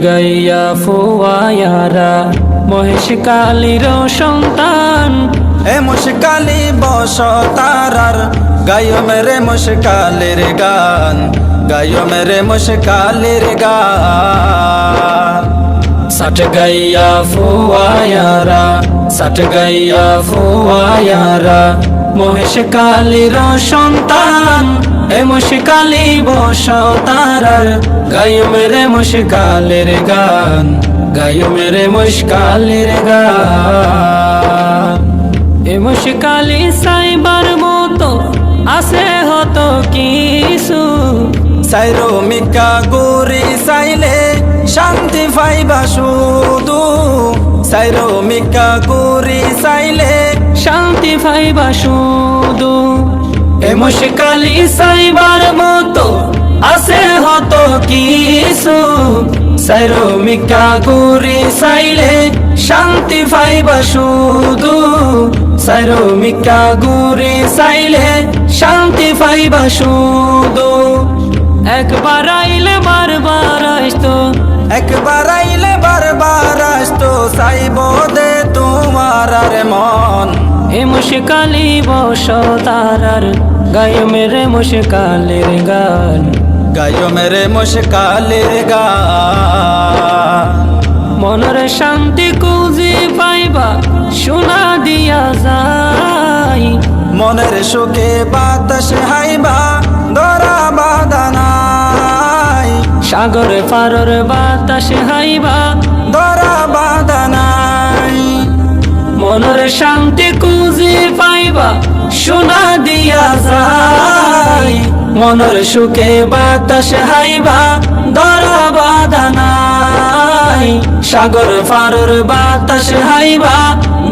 গাইয়া ফুয়ায়ারা মহেশ কালীর সন্তান এ মুশকালি বস তারার গায়ো মেরে মুশকালের গান, গায়ো মেরে মুশকালের গান। সাট গাইয়া ফুয়ায়ারা, সাট গাইয়া ফুয়ায়ারা মহেশ কালীর সন্তান এ মুশকালি বস তারার গায়ো মেরে মুশকালের গান, গায়ো মেরে মুশকালের গান। এ মুশকালি সাইবার মতো আছে হতো কিছু, সাইরো মিকা গুরি সাইলে শান্তি পাইবা শুধু, সাইরো মিকা গুরি সাইলে শান্তি পাইবা শুধু। এ মুশকালি সাইবার মতো আছে হতো কিছু, সাইরো মিকা গুরি সাইলে শান্তি পাইবা শুধু, সাইরো মিকা গুরি সাইলে শান্তি পাইবা শুধু। একবার আইলে বারবার আসতো, একবার আইলে বারবার আসতো, সাইব দে তোমার আর মন। এ মুশকালি বস তারার গায়ো মেরে মুশকালের গান, গায়ো মেরে মুশকালের গান। মনের শান্তি কুজি পাইবা শোনা দিয়া যায়, মনের সুখে বাতাস হাইবা ধরা বাদানাই, সাগর পারর বাতাস হাইবা ধরা বাদানাই। মনের শান্তি কুজি পাইবা শোনা দিয়া যায়, মনের সুখে বাতাস হাইবা ধরা বাদানাই, সাগর পারর বাতাস হাইবা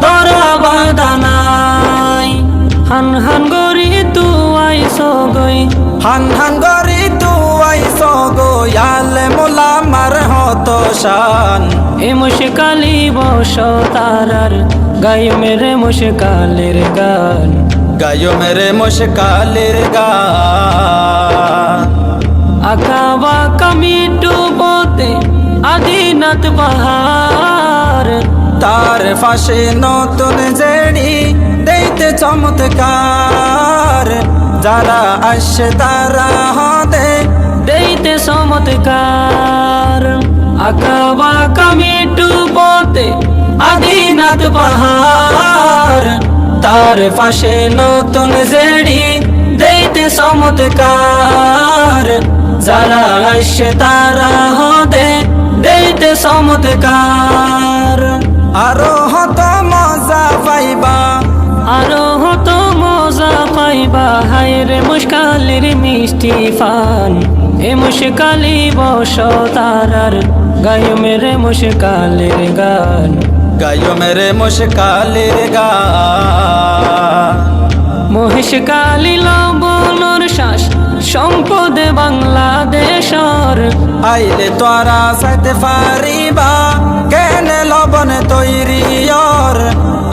ধরা বাদানাই। হান হান গরি তু আইসো গই, হান হান গরি তুয়াই সগো ইয়ালে মোলা মার হতো শান। এ মুশকালি বস তারার গায়ো মেরে মুশকালের গান, গায়ো মেরে মুশকালের গান। আঁকা বাঁকা মিটু বতে আদিনাথ পাহাড়, তার ফাঁসে নতুন জেড়ি দেইতে চমৎকার, যারা আসে তারা হতে দেইতে চমৎকার। আঁকা বাঁকা মিটু বতে আদিনাথ পাহাড়, তার পাশে নতুন জেড়ি দেইতে চমৎকার, যারা আসে তারা হতে দেইতে চমৎকার। আরো হত মজা পাইবা, আরো হতো মজা পাইবা হায়রে মুশকালের মিষ্টি ফান। এ মুশকালি বস তারার গায়ো মেরে মুশকালের গান, গায়ো মেরে মুশকালের গান। মহেশ কালী লবণর শ্বাস সম্পদে বাংলাদেশর, আইলে তোরা সাইতে পারিবা কেনে লবণ তৈরিয়র,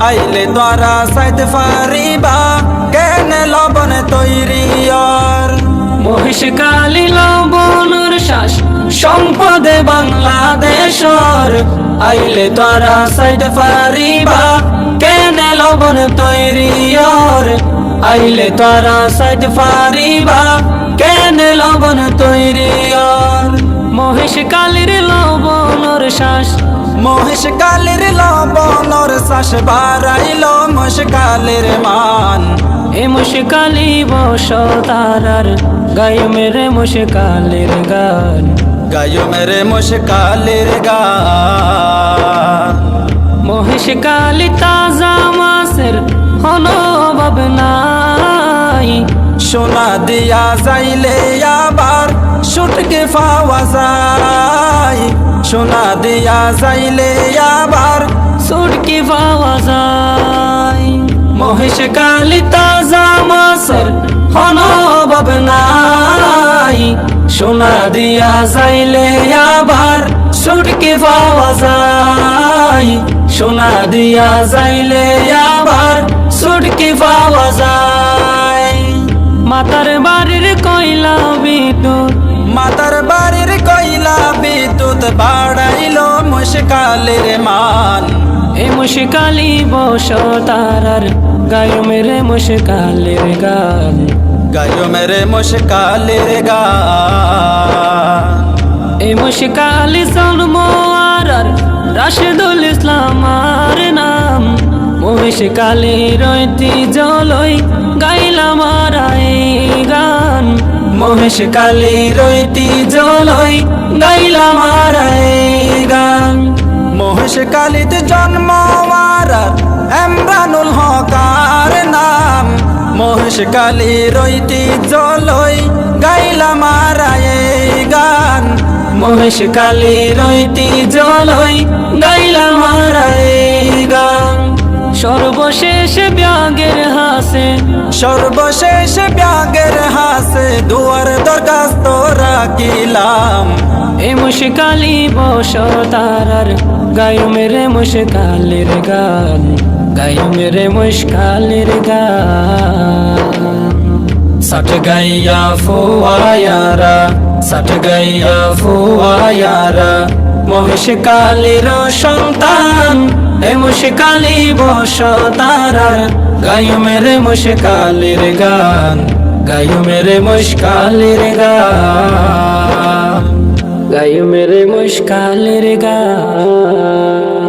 আইলে তোরা সাইতে পারিবা কেনে লবণ তৈরিয়র। মহেশ কালী লবণর শ্বাস সম্পদে বাংলাদেশর, আইলে তোরা সাইড পারিবা কেনে লবণ তৈরিয়র, আইলে তোরা সাইড পারিবা কেনে লবণ তৈরিয়র। মহেশ কালীর লবণর শ্বাস, মহেশ কালের লবণর শ্বাস বাড়াইল মুশকালের মান। এ মুশকালি বস তারার গায়ো মেরে মুশকালের গান, গায়ো মেরে মুশকালের গান। মহেশ কালী তাজা মাছের হলো অভাব নাই, সোনা দিয়া যাইলে আবার সুটকে পাওয়া যায়, সোনা দিয়া যাইলে আবার সুটকি পাওয়া যায়। মহেশ কালী তাজা মাছের হলো অভাব নাই, সোনা দিয়া যাইলে আবার সুটকি পাওয়া যায়, সোনা দিয়া যাইলে আবার সুটকি পাওয়া যায়। মাতার বাড়ির কয়লা বিদ্যুৎ, মাতার বাড়ির কয়লা বিদ্যুৎ বাড়াইলো মুশকালের মান এ মুশকালি বসতারার গায়ো মেরে মুশকালের গান গায়ো মেরে মুশকালের গান এ মুশকালি সলমার রাশেদুল ইসলাম আর নাম মুশকালি রইতি জলই গাইলাম আর এই গান মুশকালি রইতি জলই গাইলাম আর এই গান মুশকালিতে জন্ম মারার এমরানুল হকার নাম মুশকালি রইতি জলই গাইলাম আর এই গান মুশকালি রইতি জলই গাইলাম আর এই গান সর্বশেষ ব্যাগের হাসে সর্বশেষ ব্যাগের হাসে দুয়ার দরখাস্ত রাখিলাম এ মুশকালি বসতারার গায়ো মেরে মুশকালের গান গায়ো মেরে মুশকালের গান सट गैया फुआयारा सट गैया फुआयारा মুশকালির সন্তান এ মুশকালি বসতারার গায়ো মেরে মুশকালের গান গায়ো মেরে মুশকালের গান গায়ো মেরে মুশকালের গান